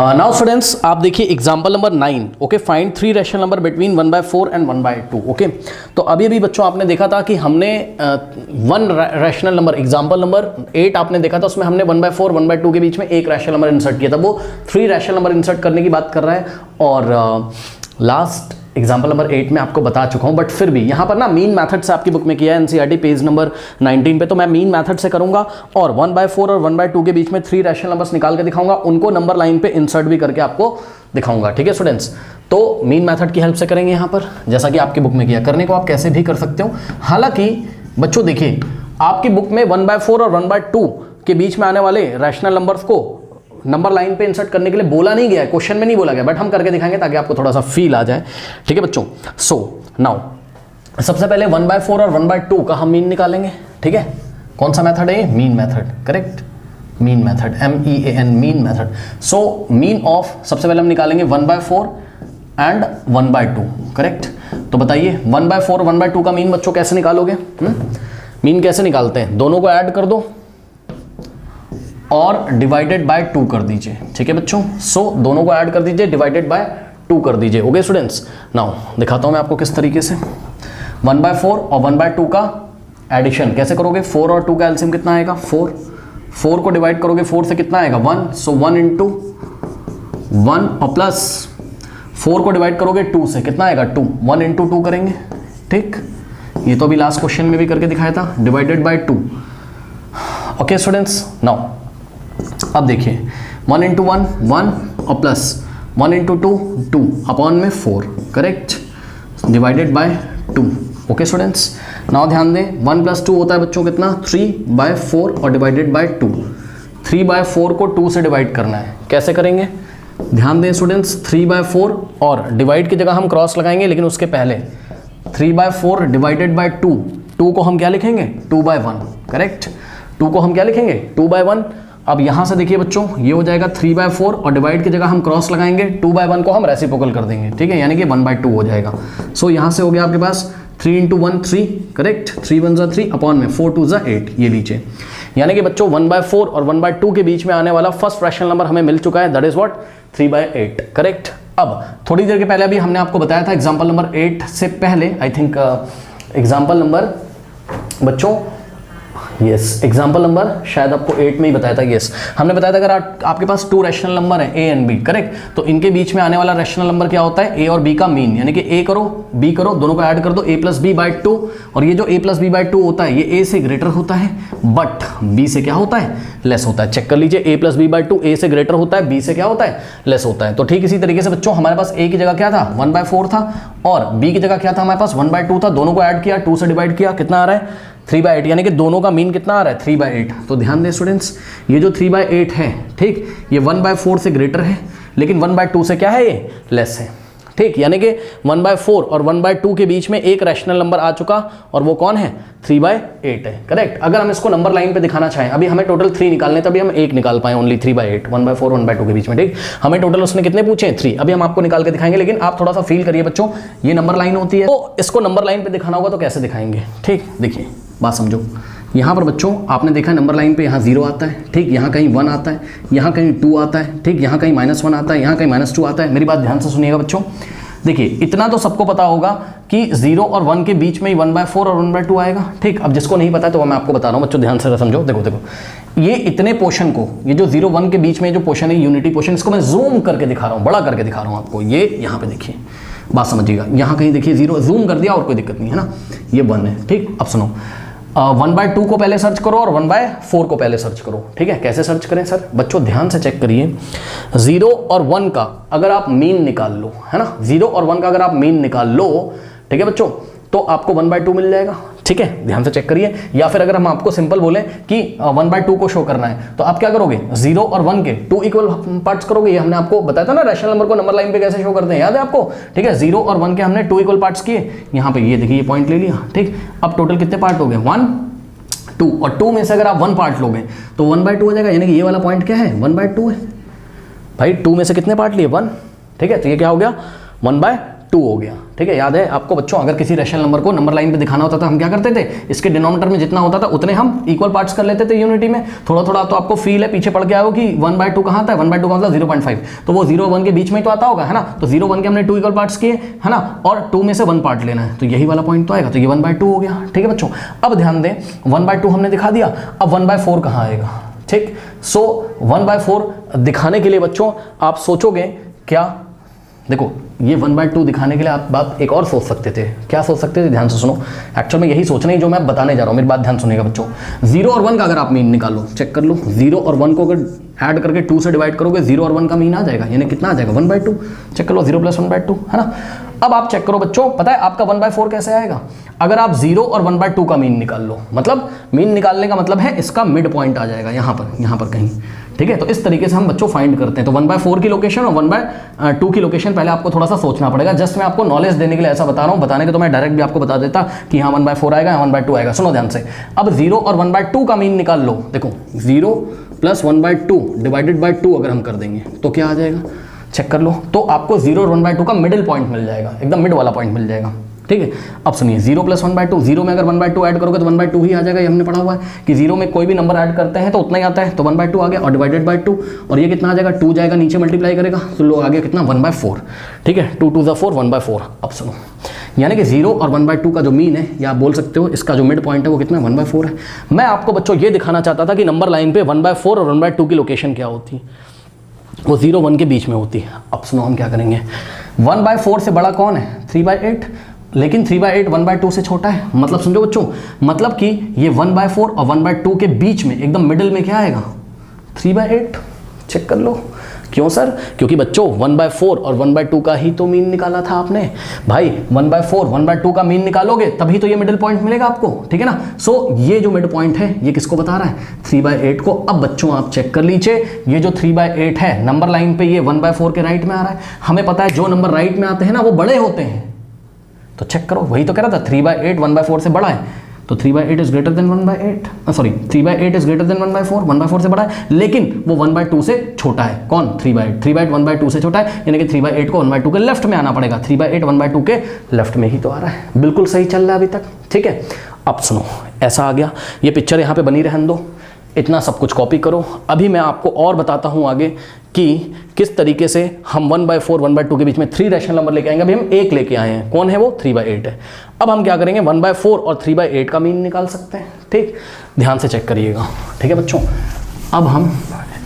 Now students आप देखिए example number 9. Okay, find 3 rational number between 1/4 and 1/2. Okay, तो अभी बच्चों आपने देखा था कि हमने 1 रैशनल नंबर एग्जांपल नंबर 8 आपने देखा था, उसमें हमने 1/4 1/2 के बीच में एक रैशनल नंबर इंसर्ट किया था. वो 3 रैशनल नंबर इंसर्ट करने की बात कर रहा है और लास्ट एग्जाम्पल नंबर 8 में आपको बता चुका हूं. बट फिर भी यहाँ पर ना मीन मेथड से आपकी बुक में किया है, एनसीईआरटी पेज नंबर 19 पे. तो मैं मीन मेथड से करूंगा और 1/4 और 1/2 के बीच में 3 रैशनल नंबर्स निकाल के दिखाऊंगा, उनको नंबर लाइन पे इंसर्ट भी करके आपको दिखाऊंगा. ठीक है स्टूडेंट्स, तो मीन मेथड की हेल्प से करेंगे यहाँ पर, जैसा कि आपकी बुक में किया. करने को आप कैसे भी कर सकते हो. हालांकि बच्चों देखिए, आपकी बुक में 1/4 और 1/2 के बीच में आने वाले रैशनल नंबर्स को नंबर लाइन पे इंसर्ट करने के लिए बोला नहीं गया है, क्वेश्चन में नहीं बोला गया, बट हम करके दिखाएंगे ताकि आपको थोड़ा सा फील आ जाए. ठीक है बच्चों, सो नाउ सबसे पहले 1/4 और 1/2 का हम मीन निकालेंगे. ठीक है, कौन सा मेथड है? Mean method. Correct, mean method, MEAN, mean method. So mean of सबसे पहले हम निकालेंगे 1/4 एंड 1/2. करेक्ट, तो बताइए 1/4 1/2 का मीन बच्चों कैसे निकालोगे? मीन कैसे निकालते हैं? दोनों को ऐड कर दो और डिवाइडेड बाय 2 कर दीजिए. ठीक है बच्चों, सो दोनों को ऐड कर दीजिए, डिवाइडेड बाय 2 कर दीजिए. ओके स्टूडेंट्स, नाउ दिखाता हूं मैं आपको किस तरीके से. 1/4 और 1/2 का एडिशन कैसे करोगे? 4 और 2 का एलसीएम कितना आएगा? 4. 4 को डिवाइड करोगे 4 से कितना आएगा? 1. सो 1 इंटू 1 और प्लस 4 को डिवाइड करोगे 2 से कितना आएगा? 2. 1 इंटू 2 करेंगे. ठीक, ये तो अभी लास्ट क्वेश्चन में भी करके दिखाया था, divided by 2. Okay students, now अब देखिए 1 इंटू 1 1 और प्लस 1 इंटू 2 2 अपॉन में 4. Correct, divided by 2. Okay students, now ध्यान दें 1 + 2 होता है बच्चों कितना? 3/4 और डिवाइडेड बाय 2. 3/4 को 2 से डिवाइड करना है, कैसे करेंगे? ध्यान दें स्टूडेंट्स, 3/4 और डिवाइड की जगह हम क्रॉस लगाएंगे, लेकिन उसके पहले 3/4 डिवाइडेड बाय 2. 2 को हम क्या लिखेंगे? 2/1. करेक्ट, 2 को हम क्या लिखेंगे? 2/1. अब यहां से देखिए बच्चों, ये हो जाएगा 3/4 और डिवाइड की जगह हम क्रॉस लगाएंगे, 2/1 को हम रेसिप्रोकल कर देंगे. ठीक है, यानी कि 1/2 हो जाएगा. सो यहां से हो गया आपके पास 3 इंटू 1 3. करेक्ट, 3 × 1 = 3 अपॉन में 4 × 2 = 8. ये लीजिए, यानी कि बच्चों 1/4 और 1/2 के बीच में आने वाला फर्स्ट रैशनल नंबर हमें मिल चुका है, दैट इज व्हाट? 3/8. करेक्ट. अब थोड़ी देर के पहले अभी हमने आपको बताया था एग्जाम्पल नंबर 8 से पहले, आई थिंक एग्जाम्पल नंबर बच्चों एग्जाम्पल नंबर शायद आपको 8 में ही बताया था. हमने बताया था अगर आपके पास 2 रैशनल नंबर है A एंड B. करेक्ट, तो इनके बीच में आने वाला रैशनल नंबर क्या होता है? A और B का मीन, यानी कि A करो B करो, दोनों को ऐड कर दो, A + B/2. और ये जो A + B/2 होता है ये A से ग्रेटर होता है, बट B से क्या होता है? लेस होता है. चेक कर लीजिए, A + B/2 A से ग्रेटर होता है, B से क्या होता है? लेस होता है. तो ठीक इसी तरीके से बच्चों हमारे पास A की जगह क्या था? 1/4 था और B की जगह क्या था? हमारे पास 1/2 था. दोनों को ऐड किया, 2 से डिवाइड किया, कितना आ रहा है? 3/8. यानी कि दोनों का मीन कितना आ रहा है? 3/8. तो ध्यान दें स्टूडेंट्स, ये जो 3/8 है, ठीक, ये 1/4 से ग्रेटर है, लेकिन 1/2 से क्या है? ये लेस है. ठीक, यानी कि 1/4 और 1/2 के बीच में एक रैशनल नंबर आ चुका, और वो कौन है? 3/8 है. करेक्ट. अगर हम इसको नंबर लाइन पे दिखाना चाहें, अभी हमें टोटल 3 निकालने, तभी हम एक निकाल पाए, ओनली 3/8. 1/4 1/2 के बीच में. ठीक, हमें टोटल उसने कितने पूछे? 3. अभी हम आपको निकाल के दिखाएंगे, लेकिन आप थोड़ा सा फील करिए बच्चों, ये नंबर लाइन होती है, तो इसको नंबर लाइन पे दिखाना होगा तो कैसे दिखाएंगे? ठीक, देखिए बात समझो. यहाँ पर बच्चों आपने देखा नंबर लाइन पे यहाँ 0 आता है, ठीक, यहाँ कहीं 1 आता है, यहाँ कहीं 2 आता है, ठीक, यहाँ कहीं -1 आता है, यहाँ कहीं -2 आता है. मेरी बात ध्यान से सुनिएगा बच्चों. देखिए इतना तो सबको पता होगा कि 0 और 1 के बीच में ही 1/4 और 1/2 आएगा. ठीक, अब जिसको नहीं पता है तो मैं आपको बता रहा हूँ बच्चों, ध्यान से समझो. देखो ये इतने पोर्शन को, ये जो 0 1 के बीच में जो पोर्शन है यूनिटी पोर्शन, इसको मैं जूम करके दिखा रहा हूँ, बड़ा करके दिखा रहा हूँ आपको. ये यहाँ पे देखिए, बात समझिएगा. यहाँ कहीं देखिए 0 जूम कर दिया और कोई दिक्कत नहीं है ना, ये 1 है. ठीक, अब सुनो, 1/2 को पहले सर्च करो और 1/4 को पहले सर्च करो. ठीक है, कैसे सर्च करें सर? बच्चों ध्यान से चेक करिए, 0 और 1 का अगर आप मीन निकाल लो, है ना, 0 और 1 का अगर आप मीन निकाल लो, ठीक है बच्चों, तो आपको 1/2 मिल जाएगा. ठीक है, ध्यान से चेक करिए. या फिर अगर हम आपको सिंपल बोले कि 1/2 को शो करना है, तो आप क्या करोगे? 0 और 1 के 2 इक्वल पार्ट्स करोगे. ये हमने आपको बताया था ना रैशनल नंबर को नंबर लाइन पे कैसे शो करते हैं, याद है आपको? ठीक है, 0 और 1 के हमने 2 इक्वल पार्ट्स किए. यहाँ पे ये देखिए, ये पॉइंट ले लिया. ठीक, अब टोटल कितने पार्ट हो गए? 1 2, और 2 में से अगर आप 1 पार्ट लोगे तो 1/2 हो जाएगा. यानी कि ये वाला पॉइंट क्या है? 1/2 है भाई. 2 में से कितने पार्ट लिए? 1. ठीक है, तो ये क्या हो गया? 1/2. 2 हो गया। ठीक है, याद है आपको बच्चों, अगर किसी रेशनल नंबर को नंबर लाइन पे दिखाना होता था हम क्या करते थे, इसके डिनोमिनेटर में जितना होता था उतने हम इक्वल पार्ट्स कर लेते थे यूनिटी में। थोड़ा थोड़ा तो आपको फील है, पीछे पढ़ के आओ कि 1/2 कहाँ आता है, 1/2 का मतलब 0.5, तो वो 0 1 के बीच में तो आता होगा, है ना। तो 0 1 के हमने 2 इक्वल पार्ट्स किए, है ना, और 2 में से 1 पार्ट लेना है, तो यही वाला पॉइंट तो आएगा, तो ये 1/2 हो गया। ठीक है बच्चों, अब ध्यान दें 1/2 हमने दिखा दिया, अब 1/4 कहाँ आएगा। ठीक, सो 1/4 दिखाने के लिए बच्चों आप सोचोगे क्या, देखो ये 1/2 दिखाने के लिए आप बात एक और सोच सकते थे। क्या सोच सकते थे, ध्यान से सुनो, एक्चुअल में यही सोचना ही जो मैं बताने जा रहा हूँ, मेरी बात ध्यान सुनिएगा बच्चों। 0 और 1 का अगर आप मीन निकालो, चेक कर लो, 0 और 1 को अगर ऐड करके 2 से डिवाइड करोगे, 0 और 1 का मीन आ जाएगा, यानी कितना आ जाएगा 1/2। चेक कर लो, 0 + 1/2, है ना। अब आप चेक करो बच्चों, पता है आपका 1/4 कैसे आएगा, अगर आप 0 और 1/2 का मीन निकाल लो, मतलब मीन निकालने का मतलब है इसका मिड पॉइंट आ जाएगा यहाँ पर कहीं। ठीक है, तो इस तरीके से हम बच्चों फाइंड करते हैं। तो 1/4 की लोकेशन और 1/2 की लोकेशन पहले आपको थोड़ा सा सोचना पड़ेगा। जस्ट मैं आपको नॉलेज देने के लिए ऐसा बता रहा हूँ, बताने के तो मैं डायरेक्ट भी आपको बता देता कि हाँ 1/4 आएगा, 1/2 आएगा। सुनो ध्यान से, अब 0 और 1/2 का मीन निकाल लो। देखो 0 + 1/2 डिवाइडेड बाई 2 अगर हम कर देंगे तो क्या आ जाएगा, चेक कर लो, तो आपको 0 और 1/2 का मिडिल पॉइंट मिल जाएगा, एकदम मिड वाला पॉइंट मिल जाएगा। ठीक है, अब सुनिए 0 + 1/2, 0 में अगर 1/2 ऐड करोगे तो 1/2 ही आ जाएगा, ये हमने पढ़ा हुआ है कि 0 में कोई भी नंबर ऐड करते हैं तो उतना ही आता है, तो 1/2 आ गया, और डिवाइडेड बाई 2, और ये कितना आ जाएगा, 2 जाएगा नीचे मल्टीप्लाई करेगा, तो लो आ गया कितना 1/4। ठीक है, 2 2 4 1/4। अब सुनो, यानी कि 0 और 1/2 का जो मीन है, या आप बोल सकते हो इसका जो मिड पॉइंट है वो कितना 1/4 है। मैं आपको बच्चों ये दिखाना चाहता था कि नंबर लाइन पे 1/4 और 1/2 की लोकेशन क्या होती है, वो 0 1 के बीच में होती है। अब सुनो हम क्या करेंगे, 1/4 से बड़ा कौन है, 3/8, लेकिन 3/8 1/2 से छोटा है। मतलब समझो बच्चों, मतलब कि ये 1/4 और 1/2 के बीच में एकदम मिडिल में क्या आएगा, 3/8। चेक कर लो, क्यों सर, क्योंकि बच्चों 1/4 और 1/2 का ही तो मीन निकाला था आपने भाई। 1/4 1/2 का मीन निकालोगे तभी तो ये मिडिल पॉइंट मिलेगा आपको, ठीक है ना। सो ये जो मिड पॉइंट है ये किसको बता रहा है, 3/8 को। अब बच्चों आप चेक कर लीजिए, ये जो 3/8 है नंबर लाइन पे ये 1/4 के राइट में आ रहा है। हमें पता है जो नंबर राइट में आते हैं ना वो बड़े होते हैं, तो चेक करो, वही तो कह रहा था 3/8 1/4 से बड़ा है, तो 3/8 is greater than 1/8, sorry 3/8 is greater than 1/4, 1/4 से बड़ा है, लेकिन वो 1/2 से छोटा है। कौन, 3/8, 3/8 1/2 से छोटा है, यानी कि 3/8 को 1/2 के लेफ्ट में आना पड़ेगा, 3/8 1/2 के लेफ्ट में ही तो आ रहा है, बिल्कुल सही चल रहा है अभी तक। ठीक है, अब सुनो, ऐसा आ गया, ये पिक्चर यहाँ पे बनी रहने दो, इतना सब कुछ कॉपी करो। अभी मैं आपको और बताता हूँ आगे कि किस तरीके से हम 1/4 1/2 के बीच में 3 रैशनल नंबर लेके आएंगे। अभी हम एक लेके आए हैं, कौन है वो, 3/8 है। अब हम क्या करेंगे, 1/4 और 3/8 का मीन निकाल सकते हैं। ठीक, ध्यान से चेक करिएगा। ठीक है बच्चों, अब हम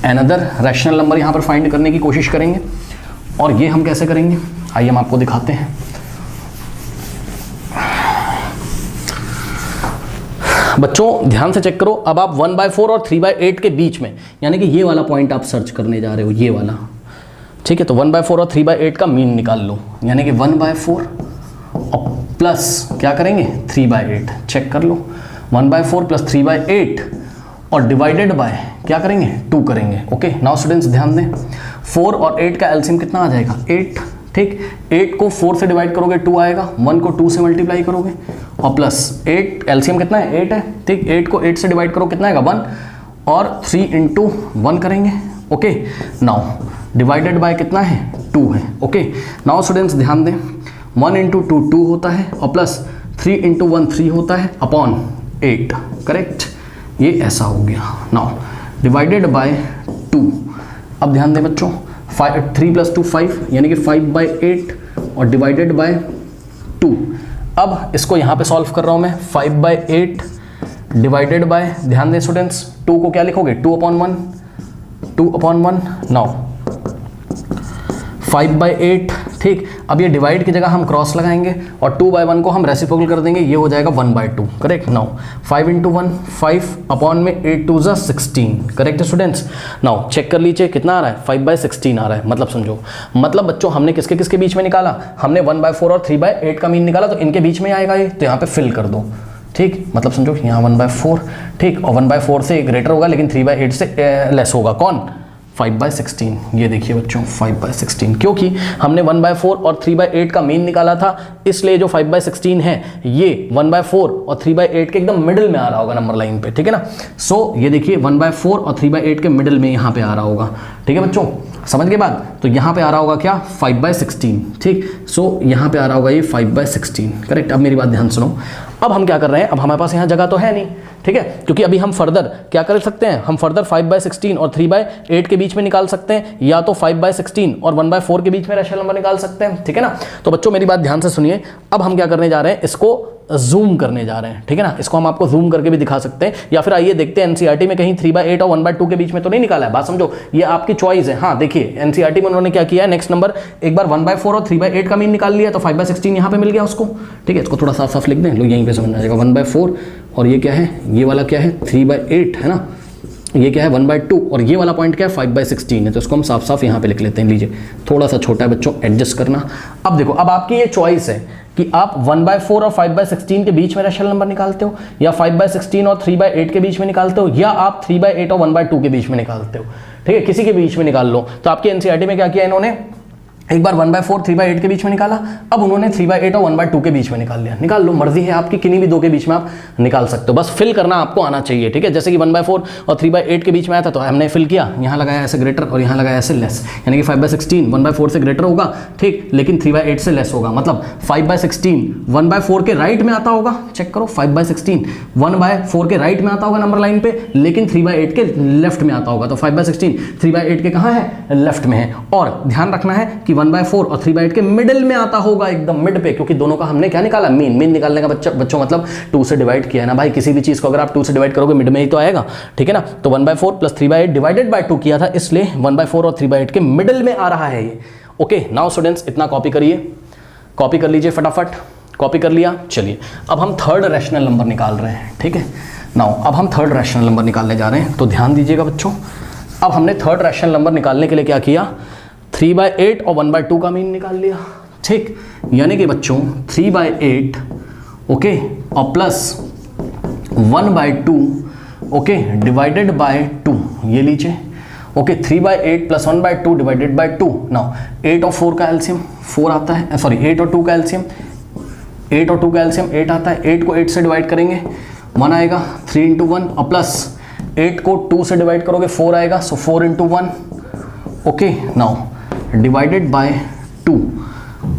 अनदर रैशनल नंबर यहाँ पर फाइंड करने की कोशिश करेंगे, और ये हम कैसे करेंगे आइए हम आपको दिखाते हैं। बच्चों ध्यान से चेक करो, अब आप 1/4 और 3/8 के बीच में, यानी कि ये वाला पॉइंट आप सर्च करने जा रहे हो, ये वाला। ठीक है, तो 1/4 और 3/8 का मीन निकाल लो, यानी कि 1/4 और प्लस क्या करेंगे 3/8। चेक कर लो, 1/4 + 3/8 और डिवाइडेड बाय क्या करेंगे 2 करेंगे। ओके, नाउ स्टूडेंट्स ध्यान दें, 4 और 8 का एलसीएम कितना आ जाएगा 8। ठीक, 8 को 4 से डिवाइड करोगे 2 आएगा, 1 को 2 से मल्टीप्लाई करोगे और प्लस 8, एलसीएम कितना है 8 है। ठीक, 8 को 8 से डिवाइड करो कितना आएगा 1, और 3 × 1 करेंगे। ओके, नाउ डिवाइडेड बाय कितना है 2 है। ओके, नाउ स्टूडेंट्स ध्यान दें, 1 × 2 2 होता है, और प्लस 3 × 1 3 होता है, अपॉन 8, करेक्ट, ये ऐसा हो गया। नाउ डिवाइडेड बाय 2, अब ध्यान दें बच्चों, 3 + 2 5, यानी कि 5/8 और डिवाइडेड बाय 2। अब इसको यहाँ पे सॉल्व कर रहा हूँ मैं, 5/8 डिवाइडेड बाय, ध्यान दें स्टूडेंट्स, 2 को क्या लिखोगे 2/1, 2/1। नाउ 5/8। ठीक, अब ये डिवाइड की जगह हम क्रॉस लगाएंगे और 2/1 को हम रेसिप्रोकल कर देंगे, ये हो जाएगा 1/2, करेक्ट। नाउ 5 × 1 5 अपॉन में 8 2 = 16, करेक्ट स्टूडेंट्स। नाउ चेक कर लीजिए कितना आ रहा है 5/16 आ रहा है। मतलब समझो, मतलब बच्चों हमने किसके किसके बीच में निकाला, हमने 1/4 और 3/8 का मीन निकाला, तो इनके बीच में आएगा ये, तो यहाँ पे फिल कर दो। ठीक, मतलब समझो यहाँ 1/4, ठीक, और 1/4 से ग्रेटर होगा लेकिन 3/8 से लेस होगा, कौन 5/16। ये देखिए बच्चों 5/16, क्योंकि हमने 1/4 और 3/8 का मीन निकाला था, इसलिए जो 5/16 है ये 1/4 और 3/8 के एकदम मिडिल में आ रहा होगा नंबर लाइन पे, ठीक है ना। सो ये देखिए 1/4 और 3/8 के मिडिल में यहाँ पे आ रहा होगा, ठीक है बच्चों। समझ के बाद, तो यहाँ पे आ रहा होगा क्या 5/16, ठीक। सो यहाँ पे आ रहा होगा ये 5/16, करेक्ट। अब मेरी बात ध्यान सुनो, अब हम क्या कर रहे हैं, अब हमारे पास यहाँ जगह तो है नहीं, ठीक है, क्योंकि अभी हम फर्दर क्या कर सकते हैं, हम फर्दर 5/16 और 3/8 के बीच में निकाल सकते हैं, या तो 5/16 और 1/4 के बीच में रैशनल नंबर निकाल सकते हैं, ठीक है ना। तो बच्चों मेरी बात ध्यान से सुनिए, अब हम क्या करने जा रहे हैं, इसको जूम करने जा रहे हैं, ठीक है ना। इसको हम आपको जूम करके भी दिखा सकते हैं, या फिर आइए देखते हैं एनसीईआरटी में कहीं 3/8 और 1/2 के बीच में तो नहीं निकाला है, बात समझो, ये आपकी चॉइस है। हाँ देखिए एनसीईआरटी में उन्होंने क्या किया है, नेक्स्ट नंबर एक बार 1/4 और 3/8 का मीन निकाल लिया, तो 5/16 यहाँ पे मिल गया उसको, ठीक है। इसको थोड़ा साफ साफ लिख दें, लोग यहीं पे समझ आ जाएगा। 1/4 और ये क्या है, ये वाला क्या है 3/8 है ना, ये क्या है 1/2 और ये वाला पॉइंट क्या है 5/16 है, तो इसको हम साफ साफ यहाँ पे लिख लेते हैं। लीजिए थोड़ा सा छोटा है बच्चों, एडजस्ट करना। अब देखो, अब आपकी ये चॉइस है कि आप 1/4 और 5/16 के बीच में रैशनल नंबर निकालते हो, या 5/16 और 3/8 के बीच में निकालते हो, या आप 3/8 और 1/2 के बीच में निकालते हो, ठीक है, किसी के बीच में निकाल लो। तो आपकी एनसीईआरटी में क्या किया इन्होंने, एक बार 1/4 3/8 के बीच में निकाला, अब उन्होंने 3/8 और 1/2 के बीच में निकाल लिया। निकाल लो, मर्जी है आपकी, किन्हीं भी दो के बीच में आप निकाल सकते हो, बस फिल करना आपको आना चाहिए, ठीक है। जैसे कि 1/4 और 3/8 के बीच में आया था तो हमने फिल किया, यहाँ लगाया ऐसे ग्रेटर और यहाँ लगाया ऐसे लेस, यानी कि 5/16 1/4 से ग्रेटर होगा, ठीक, लेकिन 3/8 से लेस होगा, मतलब 5/16 1/4 के राइट में आता होगा, चेक करो 5/16 1/4 के राइट में आता होगा नंबर लाइन पे, लेकिन 3/8 के लेफ्ट में आता होगा, तो 5/16 3/8 के कहाँ है, लेफ्ट में है। और ध्यान रखना है कि 1/4 और 3/8 के मिडिल में आता होगा, एकदम मिड पे, क्योंकि दोनों का हमने क्या निकाला, मीन। मीन निकालने का बच्चों मतलब 2 से डिवाइड किया है ना भाई, किसी भी चीज को अगर आप 2 से डिवाइड करोगे मिड में ही तो आएगा, ठीक है ना। तो 1/4 प्लस 3/8 डिवाइडेड बाय 2 किया था, इसलिए 1/4 और 3/8 के मिडिल में आ रहा है ये। ओके नाउ स्टूडेंट्स, इतना कॉपी करिए, कॉपी कर लीजिए फटाफट, कॉपी कर लिया। चलिए अब हम थर्ड रैशनल नंबर निकाल रहे हैं, ठीक है। नाउ अब हम थर्ड रैशनल नंबर निकालने जा रहे हैं, तो ध्यान दीजिएगा बच्चों। अब हमने थर्ड रैशनल नंबर निकालने के लिए क्या किया, 3/8 और 1/2 का मीन निकाल लिया, ठीक। यानी कि बच्चों 3/8 ओके और प्लस 1/2 ओके डिवाइडेड बाय 2, ये लीजिए okay. 3/8 plus 1/2 divided by 2। Now 8 और 4 का एलसीएम 4 आता है, सॉरी 8 और 2 का एलसीएम 8 और 2 का एलसीएम 8 आता है। 8 को 8 से डिवाइड करेंगे 1 आएगा, 3 × 1 और प्लस 8 को 2 से डिवाइड करोगे 4 आएगा, सो 4 × 1 ओके। नाउ डिवाइडेड बाय 2,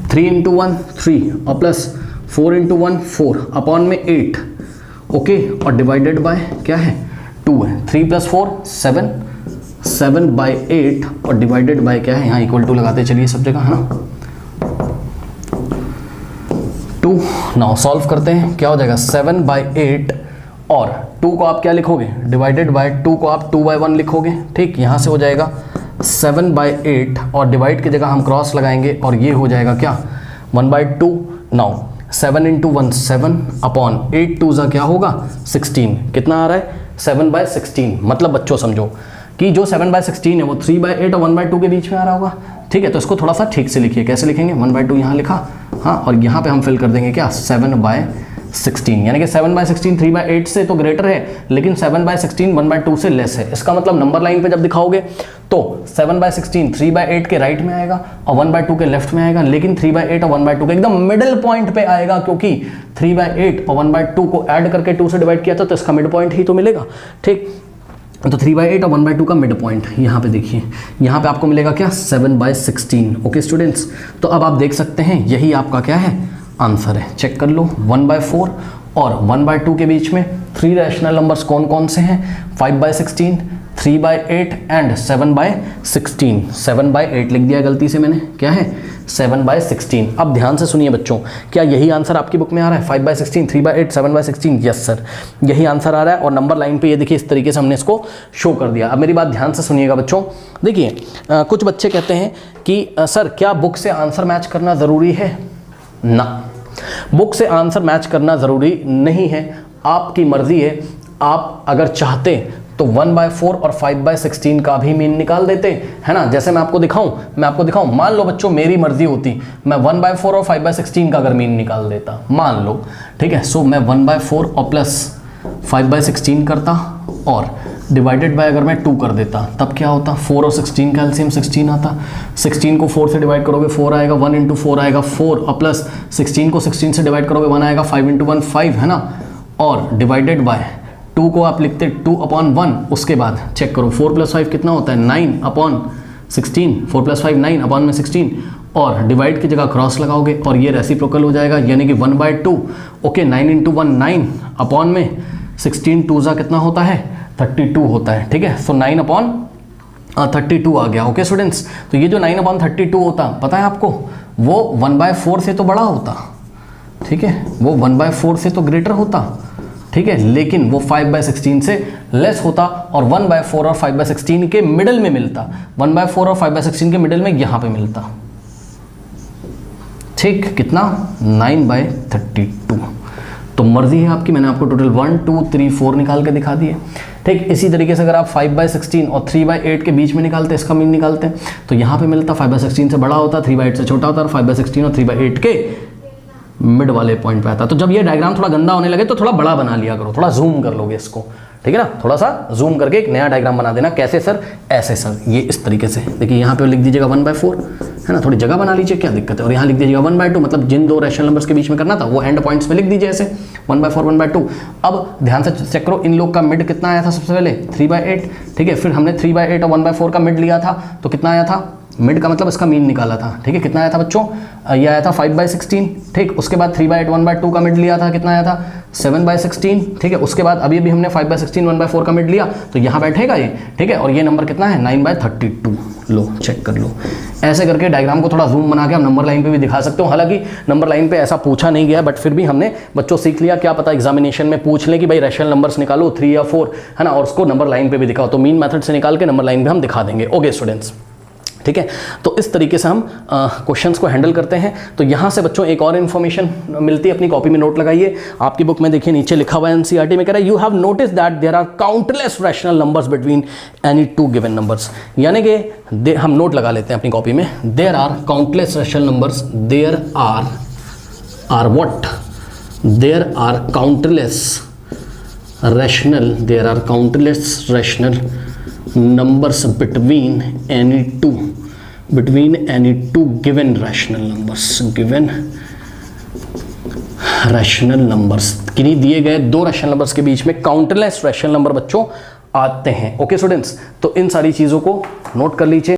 3 × 1 3 और प्लस 4 × 1 4 अपॉन में 8 ओके, और डिवाइडेड बाय क्या है 2 है, 3 + 4 7 7/8 और डिवाइडेड बाय क्या है, यहाँ इक्वल टू लगाते चलिए सब जगह, है ना 2। नाउ सॉल्व करते हैं, क्या हो जाएगा 7/8 और 2 को आप क्या लिखोगे, डिवाइडेड बाय 2 को आप 2/1 लिखोगे, ठीक। यहाँ से हो जाएगा 7/8 और डिवाइड की जगह हम क्रॉस लगाएंगे और ये हो जाएगा क्या 1/2। नाउ 7 × 1 7 अपॉन 8 2 क्या होगा 16, कितना आ रहा है 7/16। मतलब बच्चों समझो कि जो 7/16 है वो 3/8 और 1/2 के बीच में आ रहा होगा, ठीक है। तो इसको थोड़ा सा ठीक से लिखिए, कैसे लिखेंगे 1/2 यहाँ लिखा, हाँ, और यहाँ पे हम फिल कर देंगे क्या 7/16, यानी कि 7/16 3/8 से तो ग्रेटर है, लेकिन 7/16 1/2 से लेस है। इसका मतलब नंबर लाइन पे जब दिखाओगे तो 7/16 3/8 के राइट में आएगा और 1/2 के लेफ्ट में आएगा, लेकिन 3/8 और 1/2 के एकदम मिडिल पॉइंट पे आएगा, क्योंकि 3/8 और 1/2 को ऐड करके 2 से डिवाइड किया था, तो इसका मिड पॉइंट ही तो मिलेगा, ठीक। तो 3/8 और 1/2 का मिड पॉइंट यहाँ पे देखिए, यहाँ पे आपको मिलेगा क्या 7/16। ओके स्टूडेंट्स, तो अब आप देख सकते हैं यही आपका क्या है आंसर है, चेक कर लो। 1/4 और 1/2 के बीच में 3 रैशनल नंबर्स कौन कौन से हैं, 5/16 3/8 एंड 7/16। 7/8 लिख दिया गलती से मैंने, क्या है 7/16। अब ध्यान से सुनिए बच्चों, क्या यही आंसर आपकी बुक में आ रहा है 5/16 3/8 7/16? यस सर, यही आंसर आ रहा है। और नंबर लाइन पे ये देखिए इस तरीके से हमने इसको शो कर दिया। अब मेरी बात ध्यान से सुनिएगा बच्चों, देखिए कुछ बच्चे कहते हैं कि सर क्या बुक से आंसर मैच करना ज़रूरी है? ना, बुक से आंसर मैच करना ज़रूरी नहीं है, आपकी मर्ज़ी है। आप अगर चाहते तो 1/4 और 5/16 का भी मीन निकाल देते, है ना। जैसे मैं आपको दिखाऊं, मान लो बच्चों मेरी मर्जी होती, मैं 1/4 और 5/16 का अगर मीन निकाल देता, मान लो, ठीक है। सो मैं 1/4 और प्लस 5/16 करता और डिवाइडेड बाय अगर मैं 2 कर देता, तब क्या होता 4 और 16 का एलसीएम 16 आता। 16 को 4 से डिवाइड करोगे 4 आएगा, 1 × 4 आएगा 4 और प्लस 16 को 16 से डिवाइड करोगे 1 आएगा, 5 × 1 5, है ना। और डिवाइडेड बाय 2 को आप लिखते 2/1, उसके बाद चेक करो 4 + 5 कितना होता है 9/16, 16, 4 + 5 9 अपॉन में 16, और डिवाइड की जगह क्रॉस लगाओगे और ये रेसिप्रोकल हो जाएगा, यानी कि 1/2। ओके, 9 × 1 9 अपॉन में 16 2 कितना होता है 32 होता है। ठीक है, सो 9/32 आ गया। ओके स्टूडेंट्स, तो ये जो 9/32 होता, पता है आपको, वो 1/4 से तो बड़ा होता। ठीक है, वो 1/4 से तो ग्रेटर होता। ठीक है, लेकिन वो 5/16 से लेस होता, और 1/4 और 5/16 के मिडल में मिलता। 1/4 और 5/16 के मिडल में यहां पे मिलता। ठीक, कितना 9/32। तो मर्जी है आपकी, मैंने आपको टोटल 1 2 3 4 निकाल के दिखा दिए। ठीक, इसी तरीके से अगर आप 5/16 और 3/8 के बीच में निकालते, इसका मीन निकालते हैं, तो यहाँ पे मिलता 5/16 से बड़ा होता, 3/8 से छोटा होता, और 5/16 और 3/8 के मिड वाले पॉइंट पे आता। तो जब ये डायग्राम थोड़ा गंदा होने लगे तो थोड़ा बड़ा बना लिया करो, थोड़ा जूम कर लोगे इसको। ठीक है ना, थोड़ा सा जूम करके एक नया डायग्राम बना देना। कैसे सर? ऐसे सर, ये इस तरीके से। देखिए यहाँ पे लिख दीजिएगा 1/4, है ना, थोड़ी जगह बना लीजिए, क्या दिक्कत है। और यहाँ लिख दीजिएगा 1/2, मतलब जिन दो रैशनल नंबर्स के बीच में करना था वो एंड पॉइंट्स पे लिख दीजिए ऐसे 1/4 1/2। अब ध्यान से चेक करो, इन लोग का मिड कितना आया था सबसे पहले 3/8। ठीक है, फिर हमने 3/8 और 1/4 का मिड लिया था, तो कितना आया था, मिड का मतलब इसका मीन निकाला था। ठीक है, कितना आया था बच्चों, ये आया था 5/16। ठीक, उसके बाद 3/8 1/2 का मिड लिया था, कितना आया था 7/16। ठीक है, उसके बाद अभी हमने 5/16 1/4 का मिड लिया, तो यहाँ बैठेगा ये। ठीक है, और ये नंबर कितना है 9/32। लो चेक कर लो। ऐसे करके डायग्राम को थोड़ा जूम बना के आप नंबर लाइन पे भी दिखा सकते हो। हालांकि नंबर लाइन पे ऐसा पूछा नहीं गया, बट फिर भी हमने बच्चों सीख लिया, क्या पता एग्जामिनेशन में पूछ लें कि भाई रैशनल नंबर्स निकालो 3 या 4, है ना, और उसको नंबर लाइन पे भी दिखाओ। तो मीन मेथड से निकाल के नंबर लाइन पे हम दिखा देंगे। ओके स्टूडेंट्स, ठीक है, तो इस तरीके से हम क्वेश्चंस को हैंडल करते हैं। तो यहाँ से बच्चों एक और इन्फॉर्मेशन मिलती है, अपनी कॉपी में नोट लगाइए। आपकी बुक में देखिए नीचे लिखा हुआ है एनसीईआरटी में कह रहा है, you have notice that there are countless rational numbers between any two given numbers. यानी कि हम नोट लगा लेते हैं अपनी कॉपी में, there are countless rational numbers, there are what, there are countless rational, there are countless rational numbers between any two given rational numbers, किन्हीं दिए गए दो रैशनल नंबर्स के बीच में काउंटलेस रैशनल नंबर बच्चों आते हैं। ओके स्टूडेंट्स, तो इन सारी चीज़ों को नोट कर लीजिए।